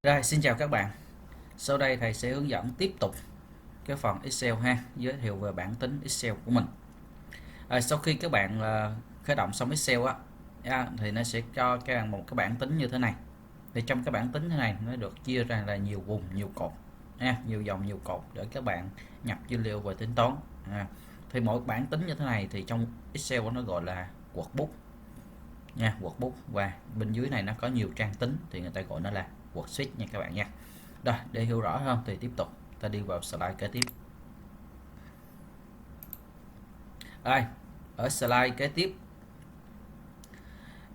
Rồi, xin chào các bạn. Sau đây thầy sẽ hướng dẫn tiếp tục cái phần Excel ha, giới thiệu về bảng tính Excel của mình. Sau khi các bạn khởi động xong Excel thì nó sẽ cho các bạn một cái bảng tính như thế này. Thì trong cái bảng tính thế này nó được chia ra là nhiều vùng, nhiều cột nhiều dòng, nhiều cột để các bạn nhập dữ liệu về tính toán. Thì mỗi bảng tính như thế này thì trong Excel nó gọi là workbook workbook, và bên dưới này nó có nhiều trang tính thì người ta gọi nó là worksheet nha các bạn nha. Rồi, để hiểu rõ hơn thì tiếp tục ta đi vào slide kế tiếp. Rồi, ở slide kế tiếp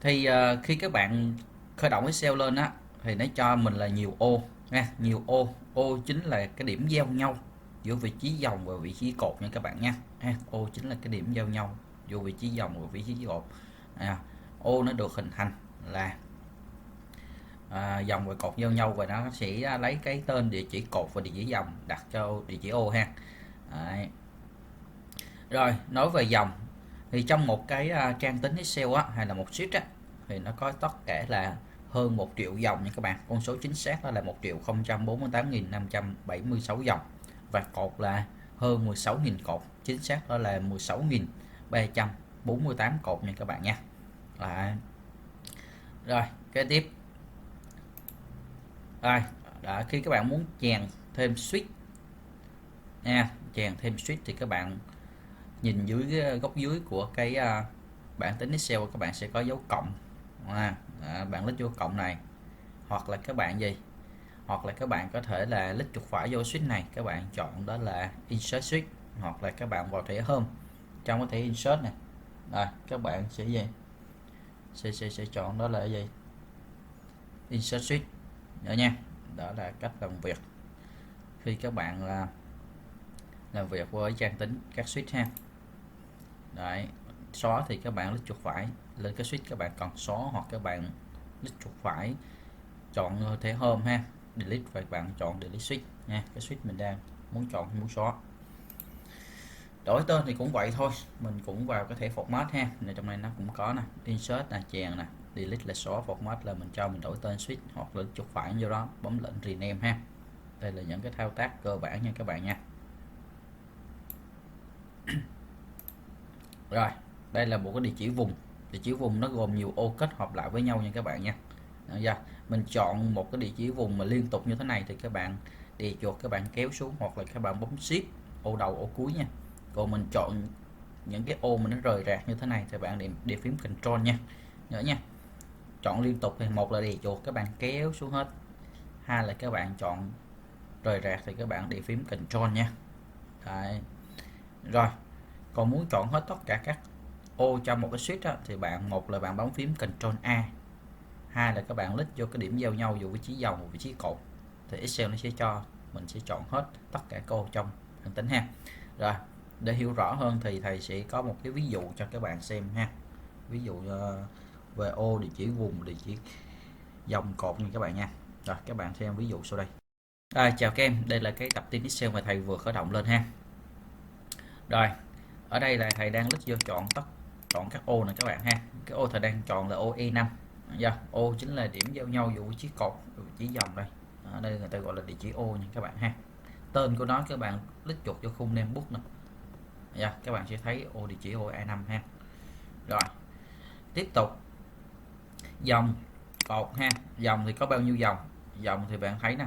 thì khi các bạn khởi động Excel lên thì nó cho mình là nhiều ô nhiều ô chính là cái điểm giao nhau giữa vị trí dòng và vị trí cột nha các bạn nha. Ô chính là cái điểm giao nhau giữa vị trí dòng và vị trí cột. Ô nó được hình thành là dòng và cột giao nhau, và nó sẽ lấy cái tên địa chỉ cột và địa chỉ dòng đặt cho địa chỉ ô ha. Đấy. Rồi, nói về dòng thì trong một cái trang tính Excel hay là một sheet thì nó có tất cả là hơn 1 triệu dòng nha các bạn. Con số chính xác đó là 1.048.576 dòng, và cột là hơn 16.000 cột, chính xác đó là 16.348 cột nha các bạn nha. Rồi, kế tiếp. Rồi, khi các bạn muốn chèn thêm switch chèn thêm switch thì các bạn nhìn dưới góc dưới của cái bảng tính Excel, các bạn sẽ có dấu cộng. Bạn click vô cộng này, hoặc là các bạn hoặc là các bạn có thể là click chuột phải vô switch này, các bạn chọn đó là insert switch, hoặc là các bạn vào thẻ home trong cái thẻ insert này. Rồi, các bạn sẽ chọn đó là gì, insert switch nữa nha. Đó là cách làm việc khi các bạn làm việc với trang tính các switch ha. Đấy, xóa thì các bạn click chuột phải lên cái switch các bạn còn xóa, hoặc các bạn click chuột phải chọn thẻ home ha, delete, và bạn chọn delete switch nha, cái switch mình đang muốn chọn, muốn xóa. Đổi tên thì cũng vậy thôi, mình cũng vào cái thẻ format ha, này trong này nó cũng có nè, insert là chèn nè, delete là xóa, format là mình cho mình đổi tên switch, hoặc là chuột phải vô đó bấm lệnh rename ha. Đây là những cái thao tác cơ bản nha các bạn nha. Rồi, đây là một cái địa chỉ vùng. Địa chỉ vùng nó gồm nhiều ô kết hợp lại với nhau nha các bạn nha. Mình chọn một cái địa chỉ vùng mà liên tục như thế này thì các bạn đi chuột, các bạn kéo xuống, hoặc là các bạn bấm shift ô đầu ô cuối nha. Còn mình chọn những cái ô mà nó rời rạc như thế này thì bạn để phím Control nha. Nhớ nha. Chọn liên tục thì một là đi chuột các bạn kéo xuống hết, hai là các bạn chọn rời rạc thì các bạn để phím Control nha. Đấy. Rồi, còn muốn chọn hết tất cả các ô trong một cái sheet thì một là bạn bấm phím Ctrl A, hai là các bạn click vô cái điểm giao nhau dù vị trí dòng và vị trí cột, thì Excel nó sẽ cho mình sẽ chọn hết tất cả các ô trong bảng tính ha. Rồi, để hiểu rõ hơn thì thầy sẽ có một cái ví dụ cho các bạn xem ha. Ví dụ về ô, địa chỉ vùng, địa chỉ dòng, cột như các bạn nha. Rồi, các bạn xem ví dụ sau đây. Chào các em, đây là cái tập tin Excel mà thầy vừa khởi động lên ha. Rồi, ở đây là thầy đang click vô chọn các ô này các bạn ha. Cái ô thầy đang chọn là ô E5. Ô chính là điểm giao nhau giữa vị trí cột và vị trí dòng đây. Ở đây người ta gọi là địa chỉ ô nha các bạn ha. Tên của nó các bạn click chuột vô khung name book nè. Các bạn sẽ thấy ô địa chỉ ô E5 ha. Rồi, tiếp tục dòng, cột ha. Dòng thì có bao nhiêu dòng? Dòng thì bạn thấy nè,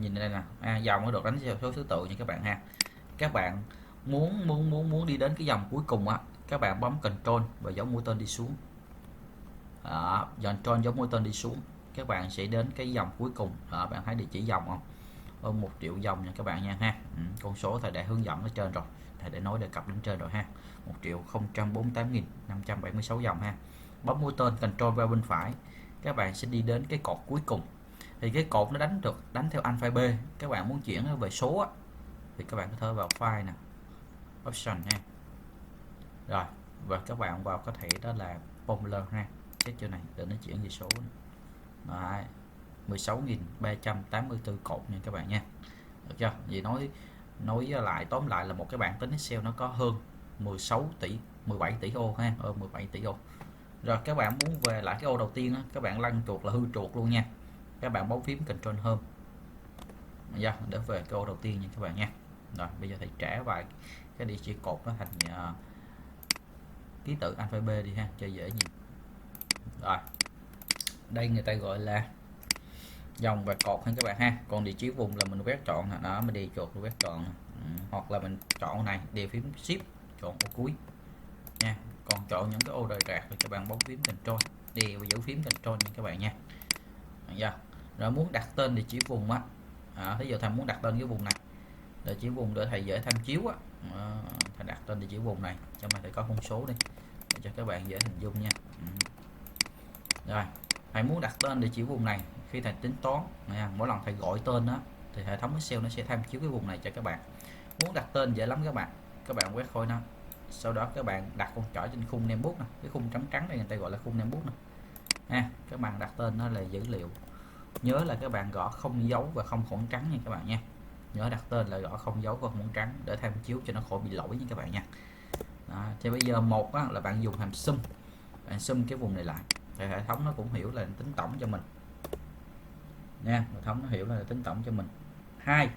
nhìn đây nè, dòng nó được đánh theo số thứ tự nha các bạn ha. Các bạn muốn đi đến cái dòng cuối cùng các bạn bấm Ctrl và dấu mũi tên đi xuống. Ctrl dấu mũi tên đi xuống, các bạn sẽ đến cái dòng cuối cùng. Bạn thấy địa chỉ dòng không? Hơn 1 triệu dòng nha các bạn nha ha. Con số thầy đã hướng dẫn ở trên rồi, thầy đã nói đề cập lên trên rồi ha. 1.048.576 dòng ha. Bấm mũi tên Ctrl vào bên phải, các bạn sẽ đi đến cái cột cuối cùng. Thì cái cột nó đánh theo alphabet. Các bạn muốn chuyển nó về số thì các bạn có thể vào file nè, option ha. Rồi, và các bạn vào có thể đó là formula ha, cái chỗ này để nó chuyển về số. Đấy, 16.384 cột nha các bạn nha. Được chưa? Vậy nói lại, tóm lại là một cái bảng tính Excel nó có hơn 17 tỷ ô ha, 17 tỷ ô. Rồi các bạn muốn về lại cái ô đầu tiên các bạn lăn chuột là hư chuột luôn nha. các bạn bấm phím Ctrl Home để về cái ô đầu tiên nha các bạn nha. Rồi bây giờ thầy trả vài cái địa chỉ cột nó thành ký tự alphabet đi ha, cho dễ nhìn. Rồi đây người ta gọi là dòng và cột ha các bạn ha. Còn địa chỉ vùng là mình quét chọn đó, mình đi chuột quét chọn hoặc là mình chọn này điều phím shift chọn ô cuối nha. Còn chọn những cái ô rời rạc thì các bạn bấm phím Ctrl đi và giữ phím Ctrl nha các bạn nha. Rồi muốn đặt tên địa chỉ vùng á, thí dụ thầy muốn đặt tên cái vùng này địa chỉ vùng để thầy dễ tham chiếu á, thầy đặt tên địa chỉ vùng này cho mà thầy có con số đi để cho các bạn dễ hình dung nha. Rồi thầy muốn đặt tên địa chỉ vùng này khi thầy tính toán nha, mỗi lần thầy gọi tên đó thì hệ thống Excel nó sẽ tham chiếu cái vùng này cho các bạn. Muốn đặt tên dễ lắm các bạn quét khỏi nó, sau đó các bạn đặt con chỏ trên khung namebook nè, cái khung trắng trắng này người ta gọi là khung namebook nè ha. Các bạn đặt tên nó là dữ liệu, nhớ là các bạn gõ không dấu và không khoảng trắng nha các bạn nha. Nhớ đặt tên là gõ không dấu và không khoảng trắng để tham chiếu cho nó khỏi bị lỗi nha các bạn nha. Đó, thì bây giờ một á, là bạn dùng hàm sum, bạn sum cái vùng này lại thì hệ thống nó cũng hiểu là tính tổng cho mình nha, hệ thống nó hiểu là tính tổng cho mình. Hai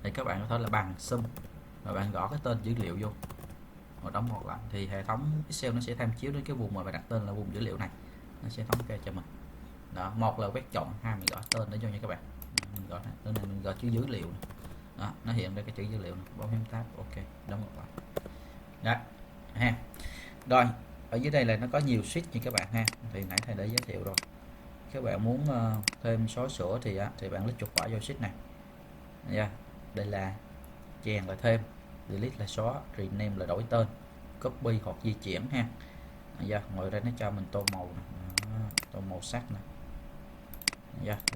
thì các bạn có thể là bằng sum và bạn gõ cái tên dữ liệu vô và đóng một lại thì hệ thống Excel nó sẽ tham chiếu đến cái vùng mà bạn đặt tên là vùng dữ liệu này, nó sẽ thống kê cho mình. Đó, một là quét chọn, hai mình gõ tên để cho nha các bạn. Mình gõ này, tên này mình gõ chữ dữ liệu này. Đó, nó hiện ra cái chữ dữ liệu này. Bấm phím tab, ok, đóng một lại. Đó ha. Rồi ở dưới đây là nó có nhiều switch như các bạn ha, thì nãy thầy đã giới thiệu rồi. Các bạn muốn thêm xóa sửa thì bạn click chuột phải vào switch này. Đây là chèn là thêm, delete là xóa, rename là đổi tên, copy hoặc di chuyển ha. Ngoài ra nó cho mình tô màu này. Tô màu sắc nè.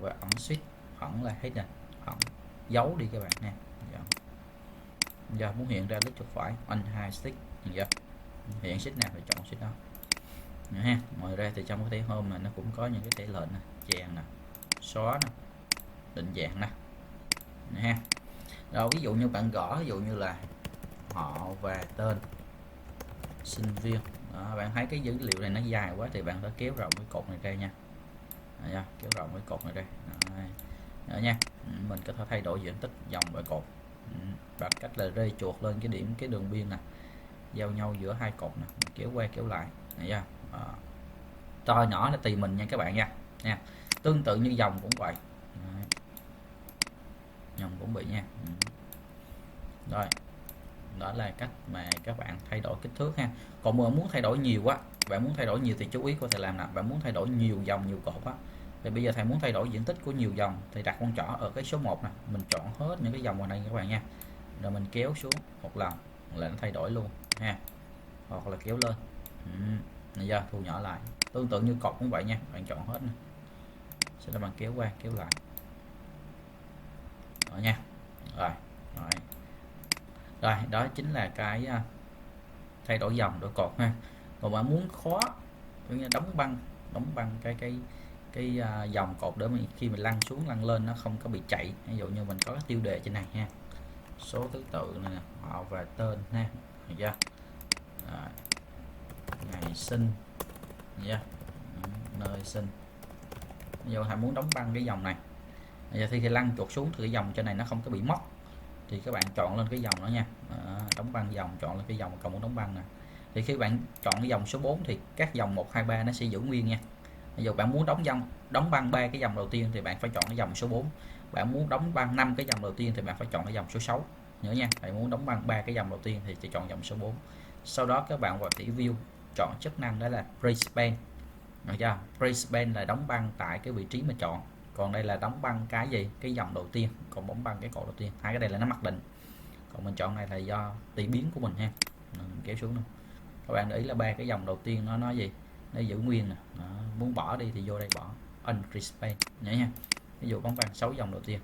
Và ẩn switch, ẩn là hết nè, ẩn giấu đi các bạn nha. Muốn hiện ra click chuột phải unhide stick, hiện switch nào thì chọn switch đó ha. Ngoài ra thì trong cái thể home này nó cũng có những cái thể lệnh nè, chèn nè, xóa nè, định dạng nè ha. Rồi ví dụ như bạn gõ ví dụ như là họ và tên sinh viên đó, bạn thấy cái dữ liệu này nó dài quá thì bạn phải kéo rộng cái cột này ra nha. Kéo rộng cái cột này đây đó nha. Mình có thể thay đổi diện tích dòng và cột bằng cách là rê chuột lên cái điểm cái đường biên nè, giao nhau giữa hai cột nè, kéo qua kéo lại này to nhỏ là tùy mình nha các bạn nha. Tương tự như dòng cũng vậy. Dòng cũng bị nha. Rồi đó là cách mà các bạn thay đổi kích thước ha. Còn mà muốn thay đổi nhiều quá, bạn muốn thay đổi nhiều thì chú ý có thể làm nào. Bạn muốn thay đổi nhiều dòng nhiều cột á, thì bây giờ thầy muốn thay đổi diện tích của nhiều dòng thì đặt con trỏ ở cái số 1 nè, mình chọn hết những cái dòng vào đây các bạn nha, rồi mình kéo xuống một lần là nó thay đổi luôn ha, hoặc là kéo lên thu nhỏ lại. Tương tự như cột cũng vậy nha, bạn chọn hết nè, sau đó bạn kéo qua kéo lại đó nha. Rồi đó chính là cái thay đổi dòng đổi cột ha. Còn bạn muốn khó đóng băng cái dòng cột để mình khi mình lăn xuống lăn lên nó không có bị chạy. Ví dụ như mình có cái tiêu đề trên này ha, số thứ tự này, họ và tên ha, được chưa? Ngày sinh, nơi sinh. Ví dụ hãy muốn đóng băng cái dòng này, giờ khi lăn chuột xuống thì cái dòng trên này nó không có bị mất thì các bạn chọn lên cái dòng đó nha. Đóng băng dòng, chọn lên cái dòng còn muốn đóng băng nè, thì khi bạn chọn cái dòng số 4 thì các dòng 1 2 3 nó sẽ giữ nguyên nha. Bây giờ bạn muốn đóng băng 3 cái dòng đầu tiên thì bạn phải chọn cái dòng số 4. Bạn muốn đóng băng 5 cái dòng đầu tiên thì bạn phải chọn cái dòng số 6. Nhớ nha, bạn muốn đóng băng 3 cái dòng đầu tiên thì chỉ chọn dòng số 4. Sau đó các bạn vào preview chọn chức năng đó là Pre-span. Được chưa? Pre-span là đóng băng tại cái vị trí mà chọn. Còn đây là đóng băng cái gì? Cái dòng đầu tiên, còn bóng băng cái cột đầu tiên. Hai cái đây là nó mặc định. Còn mình chọn này là do tùy biến của mình ha. Mình kéo xuống nữa. Các bạn để ý là 3 cái dòng đầu tiên nó nói gì? Nó giữ nguyên nè. Muốn bỏ đi thì vô đây bỏ unrespan nhớ nha. Ví dụ bóng băng 6 dòng đầu tiên.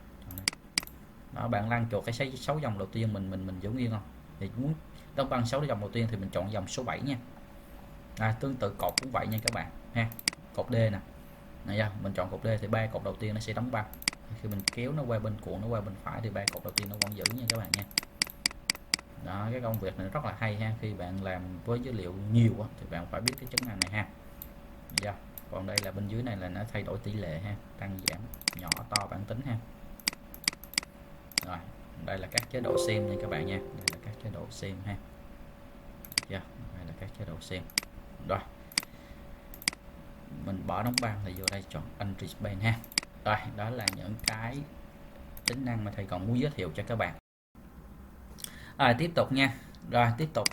Đó, bạn lăn chuột cái 6 dòng đầu tiên mình giữ nguyên không? Thì muốn đóng băng 6 dòng đầu tiên thì mình chọn dòng số 7 nha. Tương tự cột cũng vậy nha các bạn ha. Cột D nè. Mình chọn cột D thì 3 cột đầu tiên nó sẽ đóng băng. Khi mình kéo nó qua bên cuộn nó qua bên phải thì 3 cột đầu tiên nó vẫn giữ nha các bạn nha. Đó, cái công việc này rất là hay ha. Khi bạn làm với dữ liệu nhiều thì bạn phải biết cái chức năng này ha. còn đây là bên dưới này là nó thay đổi tỷ lệ ha, tăng giảm nhỏ to bản tính ha. Rồi đây là các chế độ xem nha các bạn nha, đây là các chế độ xem ha. Yeah, đây là các chế độ xem. Rồi mình bỏ đóng băng thì vô đây chọn Unreach Band ha. Rồi đó là những cái tính năng mà thầy còn muốn giới thiệu cho các bạn. Rồi tiếp tục nha. Rồi tiếp tục,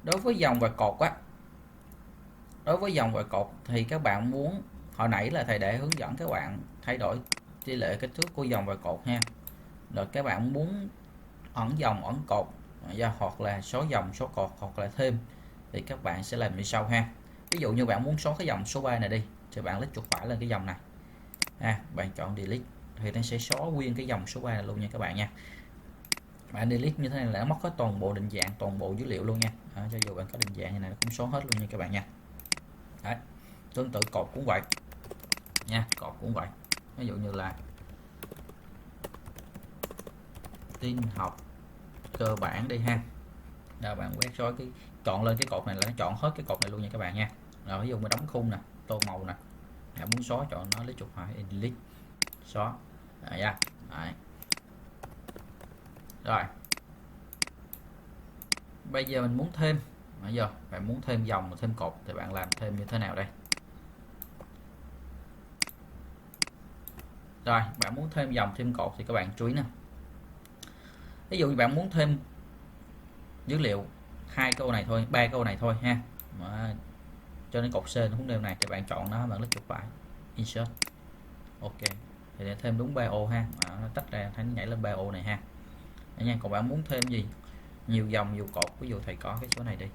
đối với dòng và cột á, đối với dòng và cột thì các bạn muốn, hồi nãy là thầy để hướng dẫn các bạn thay đổi tỷ lệ kích thước của dòng và cột ha. Rồi các bạn muốn ẩn dòng ẩn cột hoặc là số dòng số cột hoặc là thêm thì các bạn sẽ làm như sau ha. Ví dụ như bạn muốn xóa cái dòng số 3 này đi thì bạn click chuột phải lên cái dòng này bạn chọn delete thì nó sẽ xóa nguyên cái dòng số 3 này luôn nha các bạn nha. Bạn delete như thế này là nó mất hết toàn bộ định dạng, toàn bộ dữ liệu luôn nha. Cho dù bạn có định dạng như này nó cũng xóa hết luôn nha các bạn nha. Đấy. Tương tự cột cũng vậy nha, cột cũng vậy. Ví dụ như là tin học cơ bản đi ha. Rồi bạn quét xóa cái, chọn lên cái cột này là nó chọn hết cái cột này luôn nha các bạn nha. Rồi ví dụ mình đóng khung nè, tô màu nè, bạn muốn xóa chọn nó lấy chuột phải delete xóa. Đấy nha. Đấy. Rồi bây giờ mình muốn thêm, bây giờ bạn muốn thêm dòng thêm cột thì bạn làm thêm như thế nào đây? Rồi bạn muốn thêm dòng thêm cột thì các bạn chú ý nè, ví dụ như bạn muốn thêm dữ liệu 2 câu này thôi, 3 câu này thôi ha, mà cho nên cột C nó cũng đều này thì bạn chọn nó, bạn click chuột phải insert, ok thì để thêm đúng 3 ô ha, nó tách ra thấy nó nhảy lên 3 ô này ha. Đấy nha. Còn bạn muốn thêm gì, nhiều dòng nhiều cột, ví dụ thầy có cái số này đi,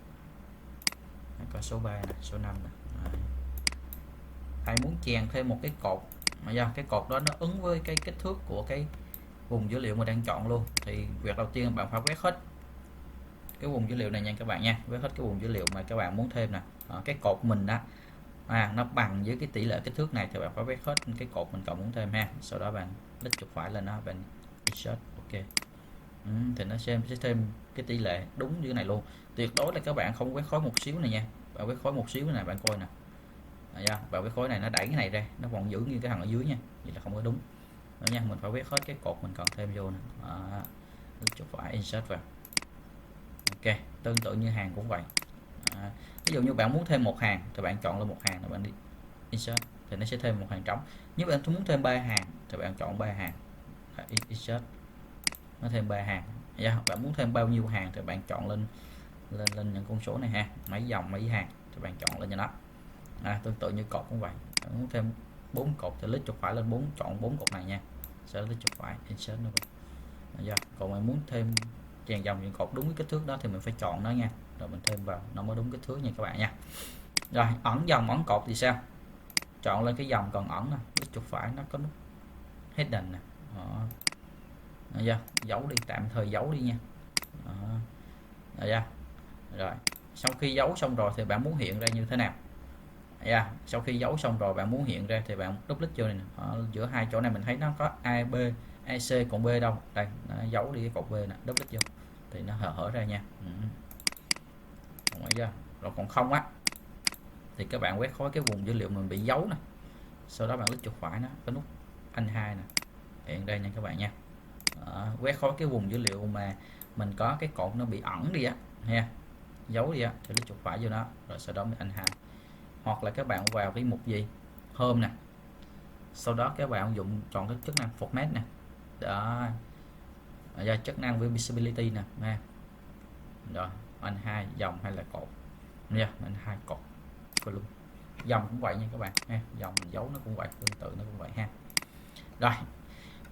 có số 3 nè, số 5 nè. Thầy muốn chèn thêm một cái cột mà do cái cột đó nó ứng với cái kích thước của cái vùng dữ liệu mà đang chọn luôn, thì việc đầu tiên bạn phải quét hết cái vùng dữ liệu này nha các bạn nha, quét hết cái vùng dữ liệu mà các bạn muốn thêm nè. Cái cột mình đó nó bằng với cái tỷ lệ kích thước này thì bạn phải quét hết cái cột mình còn muốn thêm ha. Sau đó bạn click chuột phải lên nó, bạn insert, ok. Thì nó sẽ thêm cái tỷ lệ đúng như thế này luôn. Tuyệt đối là các bạn không quét khối một xíu này nha, bạn quét khối một xíu này bạn coi nè, và cái khối này nó đẩy cái này ra, nó còn giữ như cái thằng ở dưới nha, vậy là không có đúng. Đó nha, mình phải quét hết cái cột mình còn thêm vô nè. Chuột phải insert vào, ok. Tương tự như hàng cũng vậy. Ví dụ như bạn muốn thêm một hàng thì bạn chọn lên một hàng rồi bạn đi insert thì nó sẽ thêm một hàng trống. Nếu bạn muốn thêm 3 hàng thì bạn chọn 3 hàng, insert nó thêm 3 hàng. Bạn muốn thêm bao nhiêu hàng thì bạn chọn lên những con số này ha, mấy dòng mấy hàng thì bạn chọn lên cho nó. Tương tự như cột cũng vậy, bạn muốn thêm 4 cột thì click chuột phải lên chọn 4 cột này nha, sẽ click chuột phải insert nó vào. Còn mình muốn thêm chèn dòng những cột đúng cái kích thước đó thì mình phải chọn nó nha, rồi mình thêm vào nó mới đúng kích thước nha các bạn nha. Rồi ẩn dòng ẩn cột thì sao? Chọn lên cái dòng còn ẩn nè, click chuột phải nó có nút hidden nè. Giấu đi, tạm thời giấu đi nha. Rồi sau khi giấu xong rồi thì bạn muốn hiện ra như thế nào? Sau khi giấu xong rồi bạn muốn hiện ra thì bạn double click vô này nè. Giữa hai chỗ này mình thấy nó có A, B, A, C, còn B đâu? Đây, nó giấu đi cái cột B nè, double click vô thì nó hở ra nha. Rồi còn không á thì các bạn quét khối cái vùng dữ liệu mình bị giấu nè, sau đó bạn click chuột phải nó có nút anh 2 nè, hiện đây nha các bạn nha. Quét khối cái vùng dữ liệu mà mình có cái cột nó bị ẩn đi á ha, giấu đi á thì click chuột phải vô nó, rồi sau đó mình anh 2. Hoặc là các bạn vào cái mục gì Home nè, sau đó các bạn dùng chọn cái chức năng format nè, đó do chức năng visibility nè ha. Rồi anh 2 dòng hay là cột nha, anh 2 cột luôn. Dòng cũng vậy nha các bạn ha, dòng mình giấu nó cũng vậy, tương tự nó cũng vậy ha.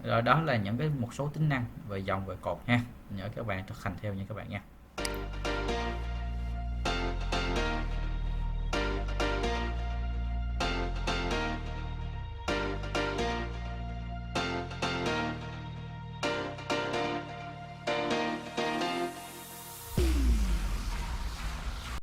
Rồi đó là những cái một số tính năng về dòng về cột ha, nhớ các bạn thực hành theo nha các bạn nha.